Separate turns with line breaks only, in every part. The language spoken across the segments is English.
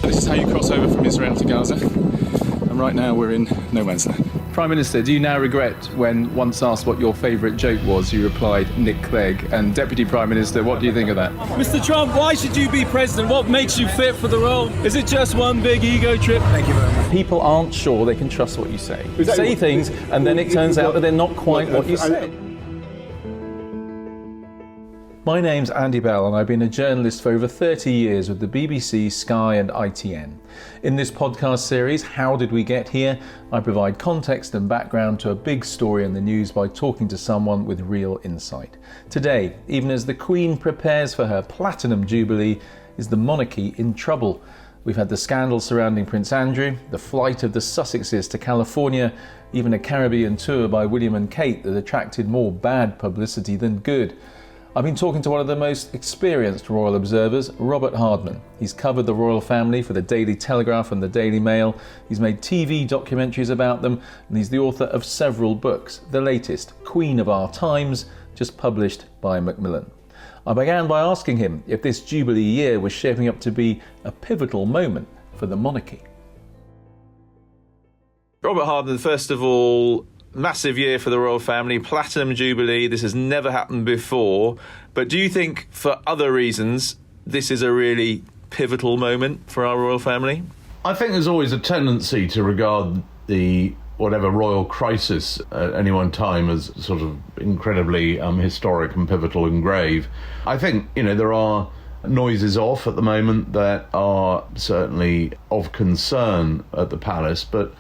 This is how you cross over from Israel to Gaza. And right now we're in no man's land.
Prime Minister, do you now regret when once asked what your favourite joke was, you replied, Nick Clegg? And Deputy Prime Minister, what do you think of that?
Mr. Trump, why should you be president? What makes you fit for the role? Is it just one big ego trip?
Thank you very much.
People aren't sure they can trust what you say. You say things and then it turns out that they're not quite what you say. My name's Andy Bell and I've been a journalist for over 30 years with the BBC, Sky and ITN. In this podcast series, How Did We Get Here?, I provide context and background to a big story in the news by talking to someone with real insight. Today, even as the Queen prepares for her Platinum Jubilee, is the monarchy in trouble? We've had the scandal surrounding Prince Andrew, the flight of the Sussexes to California, even a Caribbean tour by William and Kate that attracted more bad publicity than good. I've been talking to one of the most experienced royal observers, Robert Hardman. He's covered the royal family for the Daily Telegraph and the Daily Mail. He's made TV documentaries about them, and he's the author of several books. The latest, Queen of Our Times, just published by Macmillan. I began by asking him if this Jubilee year was shaping up to be a pivotal moment for the monarchy.
Robert Hardman, first of all, massive year for the royal family, Platinum Jubilee. This has never happened before. But do you think, for other reasons, this is a really pivotal moment for our royal family?
I think there's always a tendency to regard the whatever royal crisis at any one time as sort of incredibly historic and pivotal and grave. I think, there are noises off at the moment that are certainly of concern at the palace, but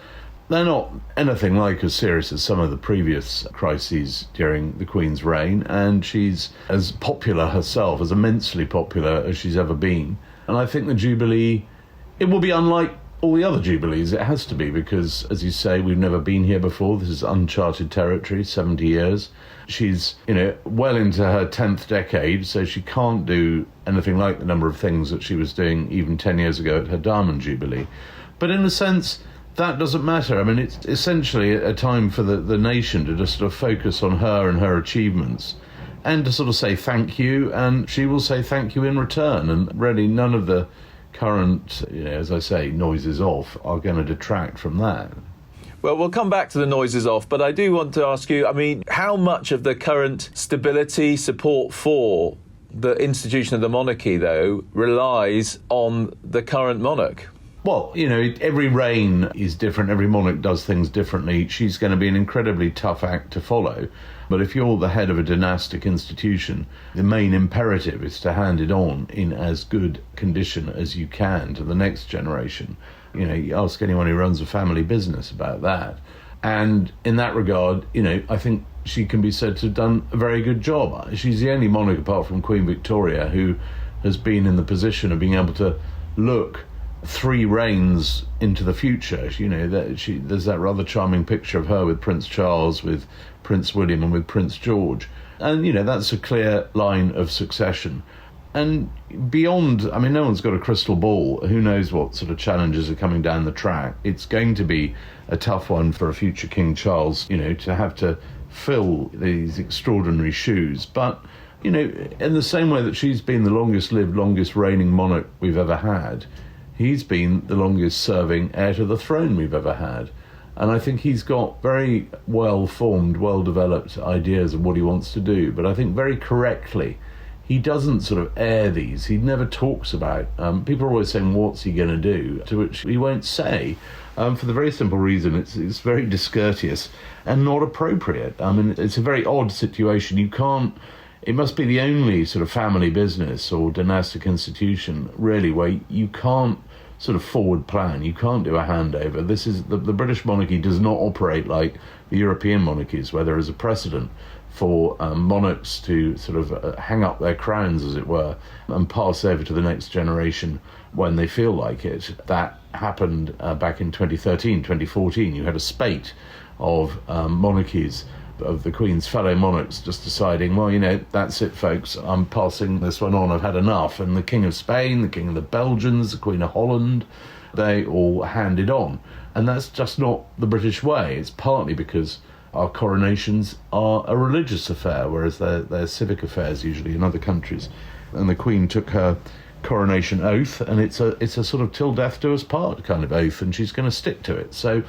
they're not anything like as serious as some of the previous crises during the Queen's reign, and she's as popular herself, as immensely popular as she's ever been. And I think the Jubilee, it will be unlike all the other Jubilees. It has to be, because, as you say, we've never been here before. This is uncharted territory, 70 years. She's, well into her 10th decade, so she can't do anything like the number of things that she was doing even 10 years ago at her Diamond Jubilee. But in a sense, that doesn't matter. I mean, it's essentially a time for the nation to just sort of focus on her and her achievements and to sort of say thank you, and she will say thank you in return. And really none of the current, as I say, noises off are going to detract from that.
Well, we'll come back to the noises off, but I do want to ask you, how much of the current stability, support for the institution of the monarchy, though, relies on the current monarch?
Well, every reign is different. Every monarch does things differently. She's going to be an incredibly tough act to follow. But if you're the head of a dynastic institution, the main imperative is to hand it on in as good condition as you can to the next generation. You ask anyone who runs a family business about that. And in that regard, I think she can be said to have done a very good job. She's the only monarch, apart from Queen Victoria, who has been in the position of being able to look 3 reigns into the future. There's that rather charming picture of her with Prince Charles, with Prince William and with Prince George. And, that's a clear line of succession. And beyond, no one's got a crystal ball. Who knows what sort of challenges are coming down the track. It's going to be a tough one for a future King Charles, to have to fill these extraordinary shoes. But, in the same way that she's been the longest lived, longest reigning monarch we've ever had, he's been the longest serving heir to the throne we've ever had. And I think he's got very well-formed, well-developed ideas of what he wants to do. But I think very correctly, he doesn't sort of air these. He never talks about. People are always saying, what's he going to do? To which he won't say, for the very simple reason it's very discourteous and not appropriate. It's a very odd situation. It must be the only sort of family business or dynastic institution, really, where you can't sort of forward plan. You can't do a handover. This is the British monarchy does not operate like the European monarchies, where there is a precedent for monarchs to sort of hang up their crowns, as it were, and pass over to the next generation when they feel like it. That happened back in 2013, 2014. You had a spate of monarchies, of the Queen's fellow monarchs, just deciding, well, that's it, folks, I'm passing this one on, I've had enough. And the King of Spain, the King of the Belgians, the Queen of Holland, they all handed on. And that's just not the British way. It's partly because our coronations are a religious affair, whereas they're civic affairs usually in other countries. And the Queen took her coronation oath, and it's a sort of till death do us part kind of oath, and she's going to stick to it. So,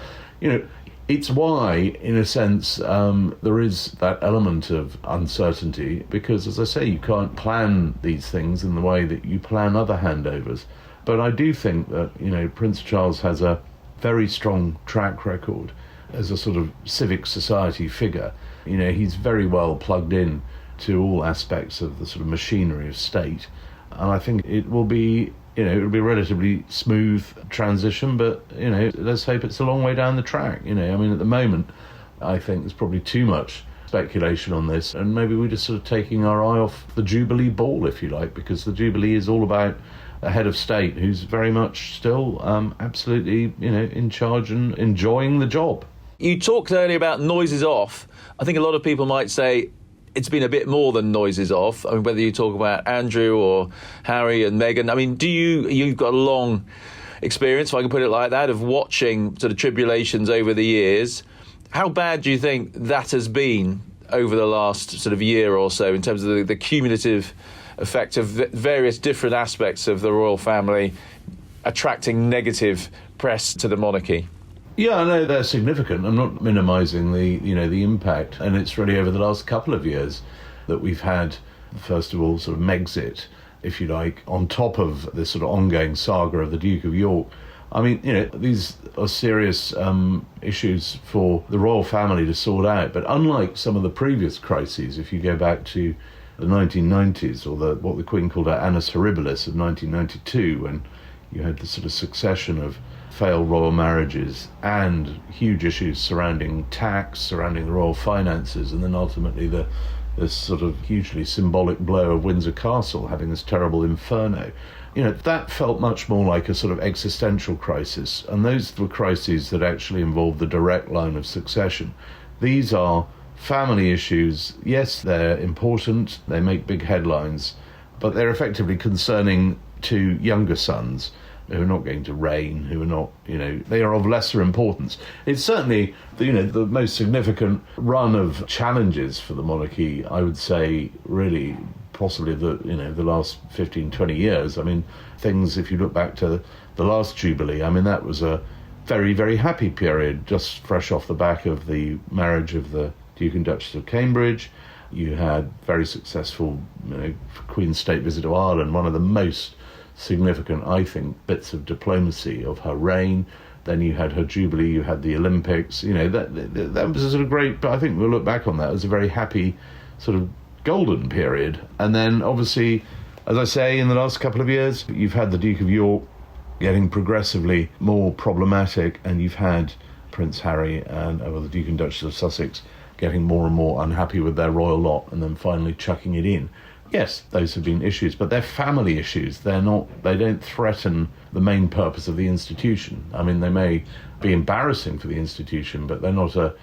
it's why, in a sense, there is that element of uncertainty, because, as I say, you can't plan these things in the way that you plan other handovers. But I do think that, Prince Charles has a very strong track record as a sort of civic society figure. He's very well plugged in to all aspects of the sort of machinery of state. And I think it will be, it'll be a relatively smooth transition, but, let's hope it's a long way down the track. At the moment, I think there's probably too much speculation on this, and maybe we're just sort of taking our eye off the Jubilee ball, if you like, because the Jubilee is all about a head of state who's very much still absolutely, in charge and enjoying the job.
You talked earlier about noises off. I think a lot of people might say it's been a bit more than noises off. I mean, whether you talk about Andrew or Harry and Meghan. I mean, you've got a long experience, if I can put it like that, of watching sort of tribulations over the years. How bad do you think that has been over the last sort of year or so in terms of the cumulative effect of various different aspects of the royal family attracting negative press to the monarchy?
Yeah, I know they're significant. I'm not minimising the impact, and it's really over the last couple of years that we've had, first of all, sort of Megxit, if you like, on top of this sort of ongoing saga of the Duke of York. I mean, these are serious issues for the royal family to sort out. But unlike some of the previous crises, if you go back to the 1990s, or what the Queen called her annus horribilis of 1992, when you had the sort of succession of failed royal marriages and huge issues surrounding tax, surrounding the royal finances, and then ultimately this sort of hugely symbolic blow of Windsor Castle having this terrible inferno. That felt much more like a sort of existential crisis, and those were crises that actually involved the direct line of succession. These are family issues. Yes, they're important, they make big headlines, but they're effectively concerning two younger sons who are not going to reign, who are not, they are of lesser importance. It's certainly, the most significant run of challenges for the monarchy, I would say, really, possibly the last 15, 20 years. I mean, things, if you look back to the last Jubilee, I mean, that was a very, very happy period, just fresh off the back of the marriage of the Duke and Duchess of Cambridge. You had very successful, Queen's state visit to Ireland, one of the most significant, I think, bits of diplomacy of her reign. Then you had her Jubilee, you had the Olympics. That was a sort of great, but I think we'll look back on that as a very happy sort of golden period. And then, obviously, as I say, in the last couple of years, you've had the Duke of York getting progressively more problematic, and you've had Prince Harry and the Duke and Duchess of Sussex getting more and more unhappy with their royal lot, and then finally chucking it in. Yes, those have been issues, but they're family issues. They don't threaten the main purpose of the institution. I mean, they may be embarrassing for the institution, but they're not a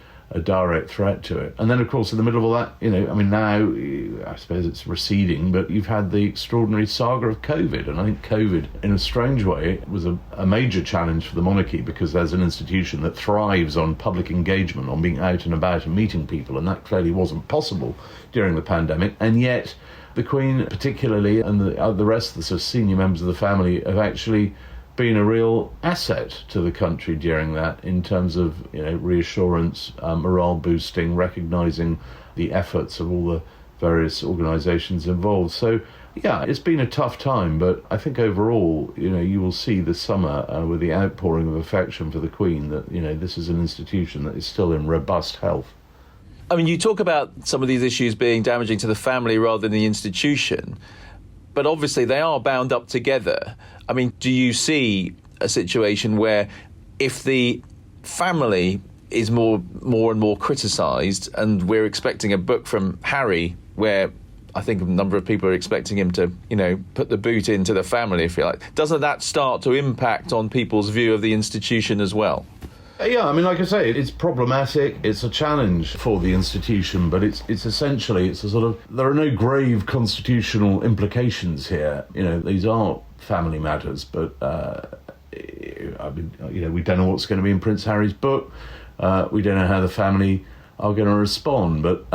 direct threat to it. And then, of course, in the middle of all that, now, I suppose it's receding, but you've had the extraordinary saga of COVID. And I think COVID, in a strange way, was a major challenge for the monarchy, because there's an institution that thrives on public engagement, on being out and about and meeting people, and that clearly wasn't possible during the pandemic. And yet the Queen particularly, and the rest of the sort of senior members of the family, have actually been a real asset to the country during that, in terms of reassurance, morale boosting, recognising the efforts of all the various organisations involved. So yeah, it's been a tough time, but I think overall, you will see this summer with the outpouring of affection for the Queen that this is an institution that is still in robust health.
I mean, you talk about some of these issues being damaging to the family rather than the institution, but obviously they are bound up together. I mean, do you see a situation where if the family is more and more criticised, and we're expecting a book from Harry where I think a number of people are expecting him to, put the boot into the family, if you like, doesn't that start to impact on people's view of the institution as well?
Yeah, I mean, like I say, it's problematic. It's a challenge for the institution, but it's essentially, it's a sort of, there are no grave constitutional implications here. These are family matters, but we don't know what's going to be in Prince Harry's book. We don't know how the family are going to respond, but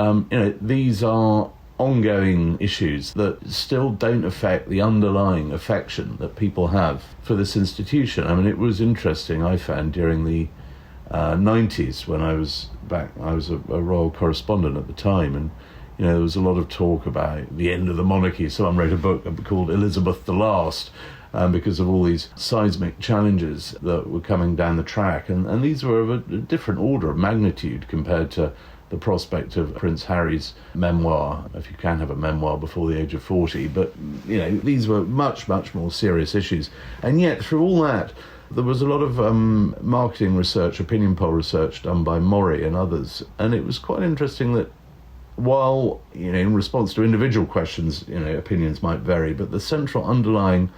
these are ongoing issues that still don't affect the underlying affection that people have for this institution. I mean, it was interesting, I found, during the 90s when I was back. I was a royal correspondent at the time, and there was a lot of talk about the end of the monarchy. Someone wrote a book called Elizabeth the Last, because of all these seismic challenges that were coming down the track, and these were of a different order of magnitude compared to the prospect of Prince Harry's memoir, if you can have a memoir before the age of 40. But, these were much, much more serious issues. And yet, through all that, there was a lot of marketing research, opinion poll research done by Mori and others. And it was quite interesting that while, in response to individual questions, opinions might vary, but the central underlying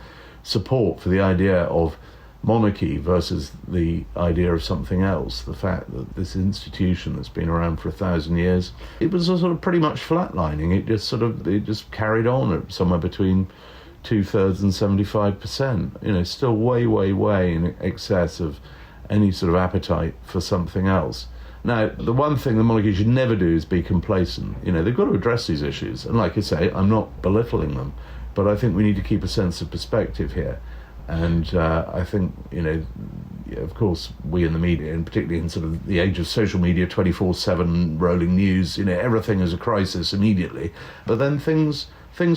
support for the idea of monarchy versus the idea of something else, the fact that this institution that's been around for 1,000 years, it was sort of pretty much flatlining. It just carried on at somewhere between 2/3 and 75%, still way, way, way in excess of any sort of appetite for something else. Now, the one thing the monarchy should never do is be complacent. They've got to address these issues. And like I say, I'm not belittling them, but I think we need to keep a sense of perspective here. And I think, of course, we in the media, and particularly in sort of the age of social media, 24/7 rolling news, everything is a crisis immediately. But then things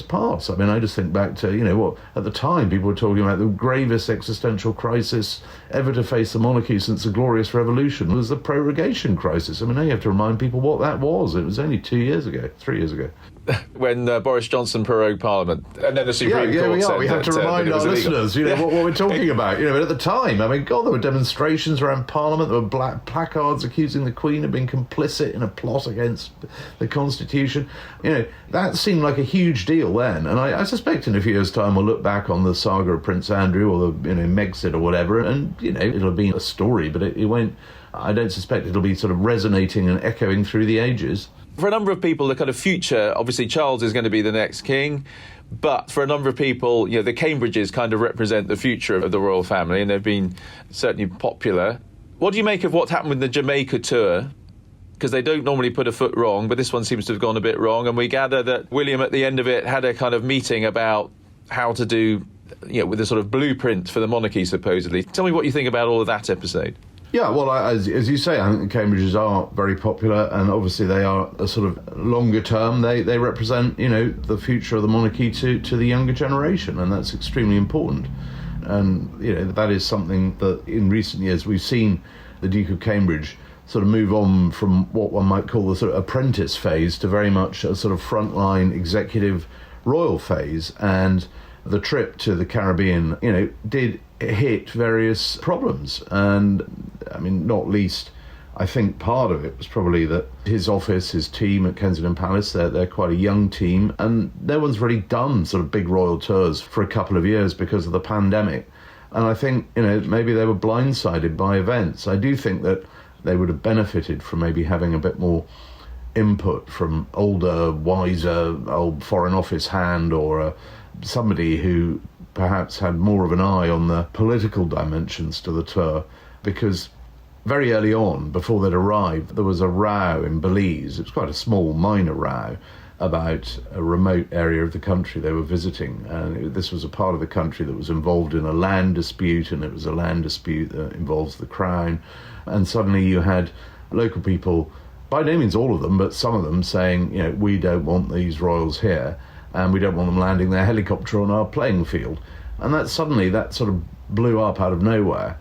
pass. I mean, I just think back to, what at the time people were talking about the gravest existential crisis ever to face the monarchy since the Glorious Revolution was the prorogation crisis. I mean, now you have to remind people what that was. It was only 3 years ago.
When Boris Johnson prorogued Parliament, and then the Supreme Court said
we have to remind our listeners, what we're talking about. But at the time, I mean, God, there were demonstrations around Parliament. There were black placards accusing the Queen of being complicit in a plot against the Constitution. That seemed like a huge deal then, and I suspect in a few years' time we'll look back on the saga of Prince Andrew or the Megxit or whatever, and it'll be a story, but it won't. I don't suspect it'll be sort of resonating and echoing through the ages.
For a number of people, the kind of future, obviously Charles is going to be the next king, but for a number of people, the Cambridges kind of represent the future of the royal family, and they've been certainly popular. What do you make of what happened with the Jamaica tour? Because they don't normally put a foot wrong, but this one seems to have gone a bit wrong, and we gather that William at the end of it had a kind of meeting about how to do, with a sort of blueprint for the monarchy, supposedly. Tell me what you think about all of that episode.
Yeah, well, as you say, I think the Cambridges are very popular, and obviously they are a sort of longer term. They represent, the future of the monarchy to the younger generation, and that's extremely important. And, that is something that in recent years we've seen the Duke of Cambridge sort of move on from what one might call the sort of apprentice phase to very much a sort of frontline executive royal phase. And the trip to the Caribbean, did hit various problems. And, I mean, not least, I think part of it was probably that his office, his team at Kensington Palace, they're quite a young team, and no one's really done sort of big royal tours for a couple of years because of the pandemic. And I think, maybe they were blindsided by events. I do think that they would have benefited from maybe having a bit more input from older, wiser, old Foreign Office hand, or somebody who perhaps had more of an eye on the political dimensions to the tour, because very early on, before they'd arrived, there was a row in Belize. It was quite a small, minor row about a remote area of the country they were visiting. And this was a part of the country that was involved in a land dispute, and it was a land dispute that involves the Crown. And suddenly you had local people, by no means all of them, but some of them saying, we don't want these royals here, and we don't want them landing their helicopter on our playing field. And that sort of blew up out of nowhere.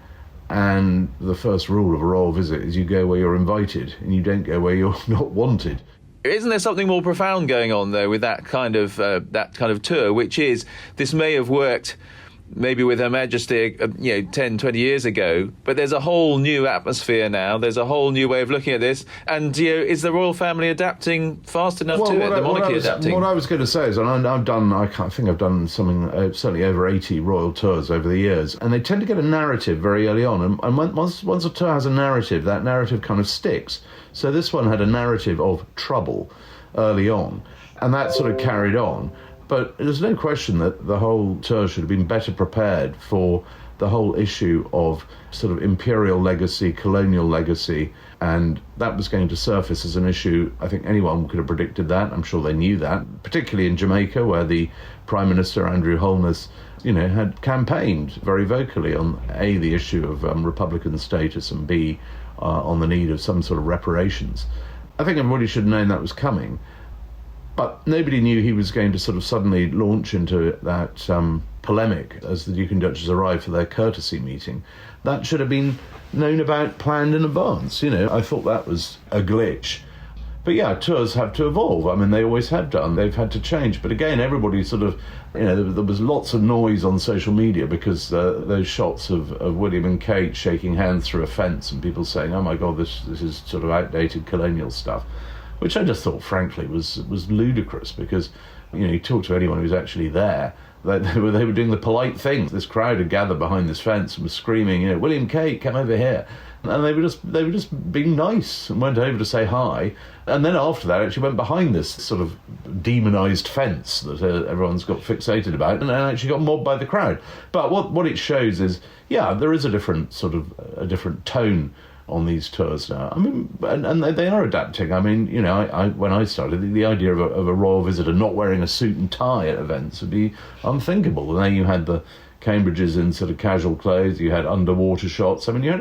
And the first rule of a royal visit is you go where you're invited, and you don't go where you're not wanted.
Isn't there something more profound going on, though, with that kind of tour, which is this may have worked maybe with Her Majesty, 10, 20 years ago, but there's a whole new atmosphere now. There's a whole new way of looking at this. And, is the royal family adapting fast enough to it? The monarchy adapting? What
I was going to say is, and I've done something, certainly over 80 royal tours over the years, and they tend to get a narrative very early on. And once a tour has a narrative, that narrative kind of sticks. So this one had a narrative of trouble early on, and that sort of carried on. But there's no question that the whole tour should have been better prepared for the whole issue of sort of imperial legacy, colonial legacy, and that was going to surface as an issue. I think anyone could have predicted that. I'm sure they knew that, particularly in Jamaica, where the Prime Minister, Andrew Holness, had campaigned very vocally on A, the issue of Republican status, and B, on the need of some sort of reparations. I think everybody should have known that was coming, but nobody knew he was going to sort of suddenly launch into that polemic as the Duke and Duchess arrived for their courtesy meeting. That should have been known about, planned in advance. I thought that was a glitch. But yeah, tours have to evolve. I mean, they always have done. They've had to change. But again, everybody sort of, there was lots of noise on social media because those shots of William and Kate shaking hands through a fence and people saying, oh my God, this is sort of outdated colonial stuff, which I just thought, frankly, was ludicrous because, you talk to anyone who's actually there, they were doing the polite thing. This crowd had gathered behind this fence and was screaming, William, Kate, come over here. And they were just being nice and went over to say hi. And then after that, actually went behind this sort of demonised fence that everyone's got fixated about, and actually got mobbed by the crowd. But what it shows is, there is a different tone on these tours now. I mean, and they are adapting. I mean, when I started, the idea of a royal visitor not wearing a suit and tie at events would be unthinkable. And then you had the Cambridges in sort of casual clothes, you had underwater shots. I mean, you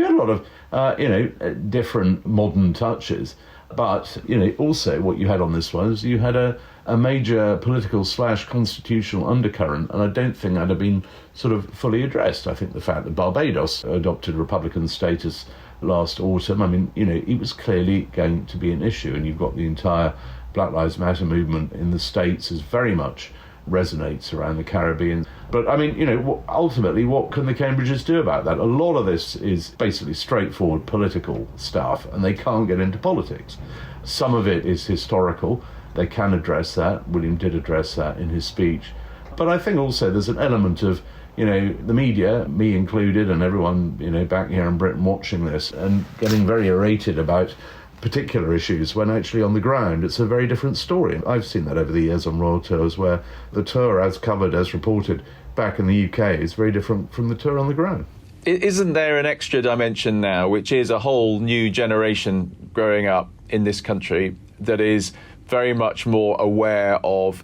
had a lot of different modern touches, but also what you had on this one is you had a major political / constitutional undercurrent, and I don't think that had been sort of fully addressed. I think the fact that Barbados adopted Republican status last autumn, I mean, it was clearly going to be an issue, and you've got the entire Black Lives Matter movement in the States is very much resonates around the Caribbean. But I mean, ultimately, what can the Cambridges do about that? A lot of this is basically straightforward political stuff, and they can't get into politics. Some of it is historical. They can address that. William did address that in his speech. But I think also there's an element of, the media, me included, and everyone, back here in Britain watching this and getting very irated about particular issues when actually on the ground it's a very different story. I've seen that over the years on royal tours where the tour as covered, as reported back in the UK is very different from the tour on the ground.
Isn't there an extra dimension now, which is a whole new generation growing up in this country that is very much more aware of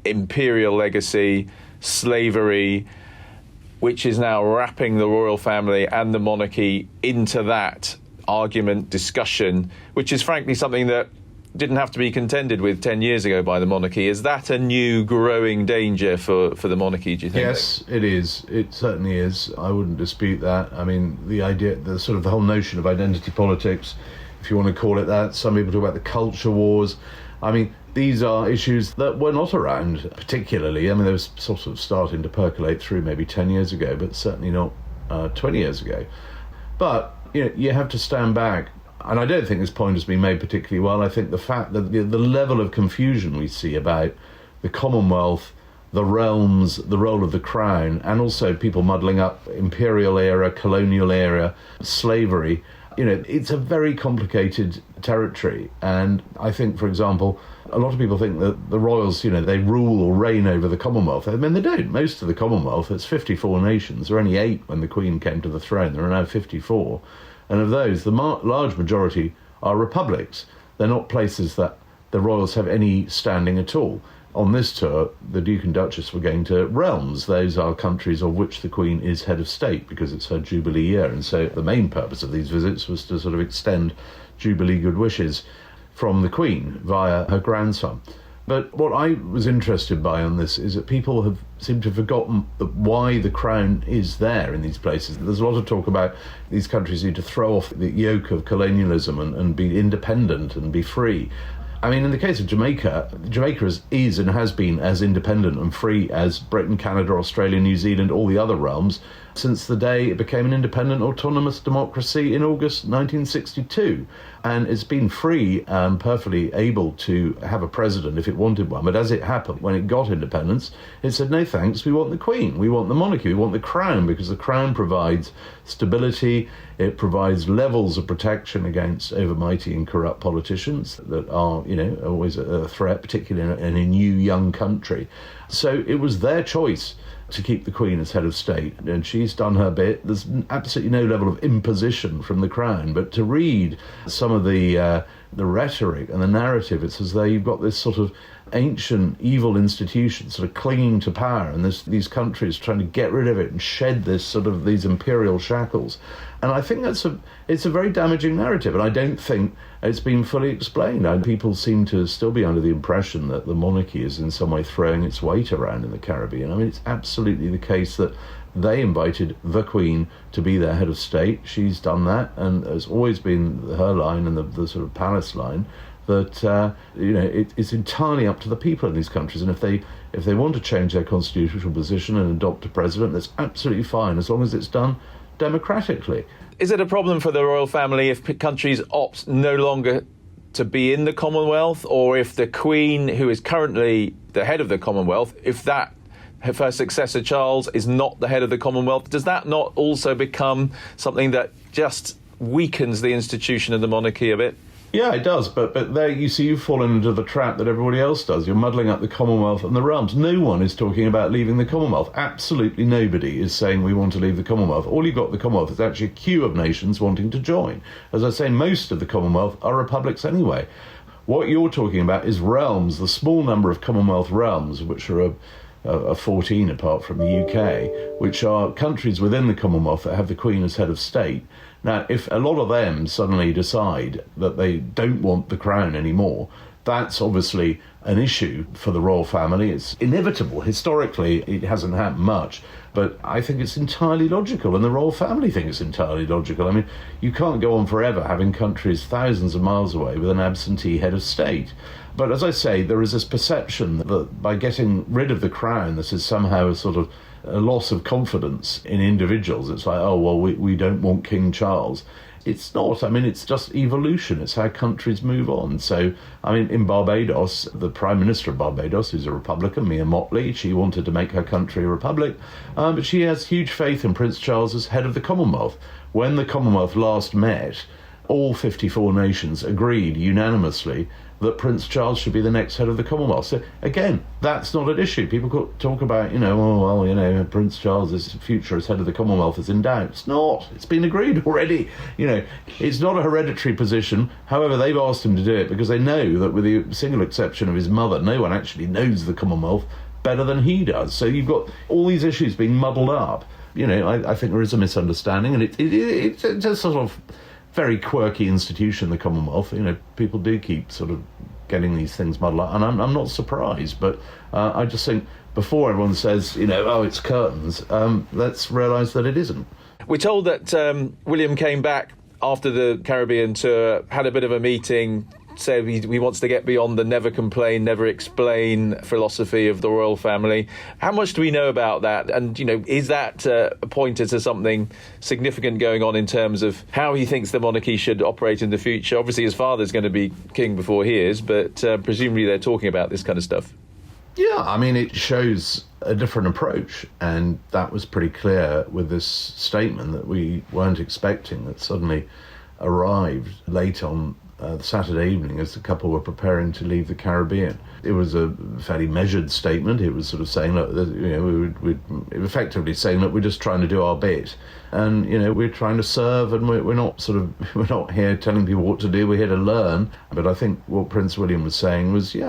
imperial legacy, slavery, which is now wrapping the royal family and the monarchy into that argument, discussion, which is frankly something that didn't have to be contended with 10 years ago by the monarchy. Is that a new growing danger for the monarchy, do you think?
Yes, it is. It certainly is. I wouldn't dispute that. I mean, the idea, the whole notion of identity politics, if you want to call it that, some people talk about the culture wars. I mean, these are issues that were not around particularly. I mean, they were sort of starting to percolate through maybe 10 years ago, but certainly not 20 years ago. But you have to stand back, and I don't think this point has been made particularly well. I think the fact that the level of confusion we see about the Commonwealth, the realms, the role of the crown, and also people muddling up imperial era, colonial era, slavery, it's a very complicated territory. And I think, for example, a lot of people think that the royals, they rule or reign over the Commonwealth. I mean, they don't. Most of the Commonwealth, it's 54 nations. There were only 8 when the Queen came to the throne. There are now 54. And of those, the large majority are republics. They're not places that the royals have any standing at all. On this tour, the Duke and Duchess were going to realms. Those are countries of which the Queen is head of state because it's her Jubilee year. And so the main purpose of these visits was to sort of extend Jubilee good wishes from the Queen via her grandson. But what I was interested by on this is that people seem to have forgotten why the crown is there in these places. There's a lot of talk about these countries need to throw off the yoke of colonialism and be independent and be free. I mean, in the case of Jamaica is and has been as independent and free as Britain, Canada, Australia, New Zealand, all the other realms, since the day it became an independent autonomous democracy in August 1962. And it's been free and perfectly able to have a president if it wanted one. But as it happened, when it got independence, it said, no thanks, we want the Queen, we want the monarchy, we want the crown, because the crown provides stability, it provides levels of protection against overmighty and corrupt politicians that are, always a threat, particularly in a new young country. So it was their choice. to keep the Queen as head of state, and she's done her bit. There's absolutely no level of imposition from the Crown, but to read some of the rhetoric and the narrative, it's as though you've got this sort of ancient evil institution sort of clinging to power, and these countries trying to get rid of it and shed this sort of these imperial shackles. And I think it's a very damaging narrative, and I don't think it's been fully explained. People seem to still be under the impression that the monarchy is in some way throwing its weight around in the Caribbean. I mean, it's absolutely the case that they invited the Queen to be their head of state. She's done that, and it's always been her line and the sort of palace line that it's entirely up to the people in these countries. And if they want to change their constitutional position and adopt a president, that's absolutely fine, as long as it's done democratically.
Is it a problem for the royal family if countries opt no longer to be in the Commonwealth, or if the Queen, who is currently the head of the Commonwealth, if her successor Charles is not the head of the Commonwealth, does that not also become something that just weakens the institution of the monarchy a bit?
Yeah, it does, but there you see you've fallen into the trap that everybody else does. You're muddling up the Commonwealth and the realms. No one is talking about leaving the Commonwealth. Absolutely nobody is saying we want to leave the Commonwealth. All you've got in the Commonwealth is actually a queue of nations wanting to join. As I say, most of the Commonwealth are republics anyway. What you're talking about is realms, the small number of Commonwealth realms, which are 14 apart from the UK, which are countries within the Commonwealth that have the Queen as head of state. Now, if a lot of them suddenly decide that they don't want the crown anymore, that's obviously an issue for the royal family. It's inevitable. Historically, it hasn't happened much, but I think it's entirely logical, and the royal family think it's entirely logical. I mean, you can't go on forever having countries thousands of miles away with an absentee head of state. But as I say, there is this perception that by getting rid of the crown, this is somehow a sort of a loss of confidence in individuals. It's like, oh, well, we don't want King Charles. It's not. I mean, it's just evolution. It's how countries move on. So, I mean, in Barbados, the Prime Minister of Barbados, who's a Republican, Mia Mottley, she wanted to make her country a republic, but she has huge faith in Prince Charles as head of the Commonwealth. When the Commonwealth last met, all 54 nations agreed unanimously that Prince Charles should be the next head of the Commonwealth. So, again, that's not an issue. People talk about, Prince Charles' future as head of the Commonwealth is in doubt. It's not. It's been agreed already. It's not a hereditary position. However, they've asked him to do it because they know that with the single exception of his mother, no one actually knows the Commonwealth better than he does. So you've got all these issues being muddled up. I think there is a misunderstanding, and it's a sort of very quirky institution, the Commonwealth. People do keep sort of getting these things muddled up, and I'm not surprised, but I just think before everyone says, it's curtains, let's realise that it isn't.
We're told that William came back after the Caribbean tour, had a bit of a meeting, said he wants to get beyond the never complain, never explain philosophy of the royal family. How much do we know about that? And, is that a pointer to something significant going on in terms of how he thinks the monarchy should operate in the future? Obviously, his father's going to be king before he is, but presumably they're talking about this kind of stuff.
Yeah, I mean, it shows a different approach, and that was pretty clear with this statement that we weren't expecting, that suddenly arrived late on Saturday evening as the couple were preparing to leave the Caribbean. It was a fairly measured statement. It was sort of saying, look, we're effectively saying, look, we're just trying to do our bit, and we're trying to serve, and we're not here telling people what to do. We're here to learn. But I think what Prince William was saying was, he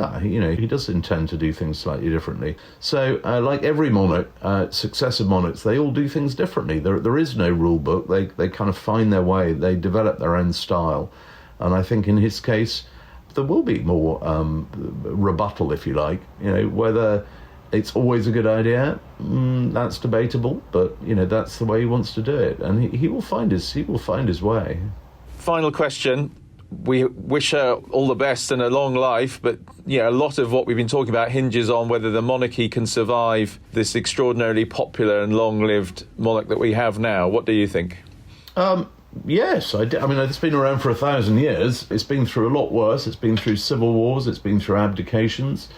does intend to do things slightly differently. So, like every monarch, successive monarchs, they all do things differently. There is no rule book. They kind of find their way. They develop their own style. And I think in his case, there will be more rebuttal, if you like. Whether it's always a good idea, that's debatable. But that's the way he wants to do it, and he will find his way.
Final question. We wish her all the best and a long life, but a lot of what we've been talking about hinges on whether the monarchy can survive this extraordinarily popular and long-lived monarch that we have now. What do you think?
Yes, I mean, it's been around for 1,000 years. It's been through a lot worse. It's been through civil wars. It's been through abdications.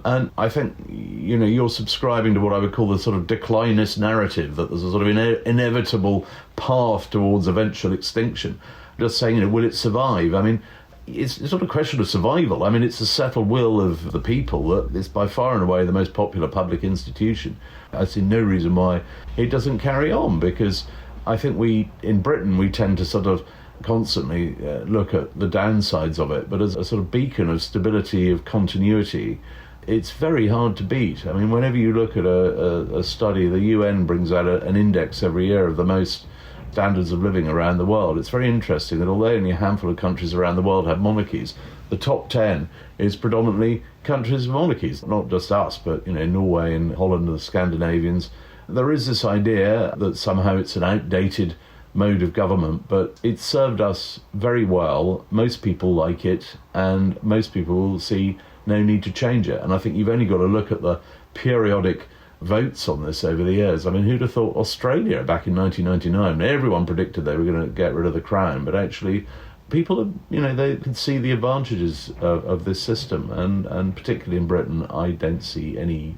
And I think, you're subscribing to what I would call the sort of declinist narrative, that there's a sort of inevitable path towards eventual extinction. Just saying, will it survive? I mean, it's not a question of survival. I mean, it's the settled will of the people that it's by far and away the most popular public institution. I see no reason why it doesn't carry on, because I think in Britain, we tend to sort of constantly look at the downsides of it, but as a sort of beacon of stability, of continuity, it's very hard to beat. I mean, whenever you look at a study, the UN brings out an index every year of the most standards of living around the world. It's very interesting that although only a handful of countries around the world have monarchies, the top 10 is predominantly countries with monarchies. Not just us, but Norway and Holland and the Scandinavians. There is this idea that somehow it's an outdated mode of government, but it's served us very well. Most people like it, and most people will see no need to change it. And I think you've only got to look at the periodic votes on this over the years. I mean, who'd have thought Australia back in 1999? Everyone predicted they were going to get rid of the crown, but actually people, they can see the advantages of this system, and particularly in Britain, I don't see any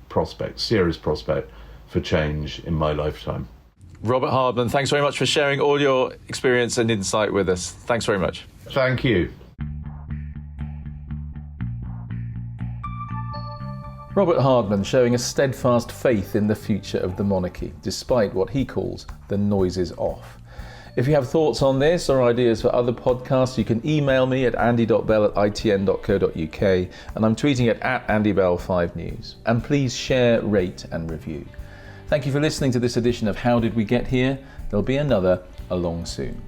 serious prospect for change in my lifetime.
Robert Hardman, thanks very much for sharing all your experience and insight with us. Thanks very much.
Thank you.
Robert Hardman showing a steadfast faith in the future of the monarchy, despite what he calls the noises off. If you have thoughts on this or ideas for other podcasts, you can email me at andy.bell@itn.co.uk, and I'm tweeting it at AndyBell5News. And please share, rate and review. Thank you for listening to this edition of How Did We Get Here? There'll be another along soon.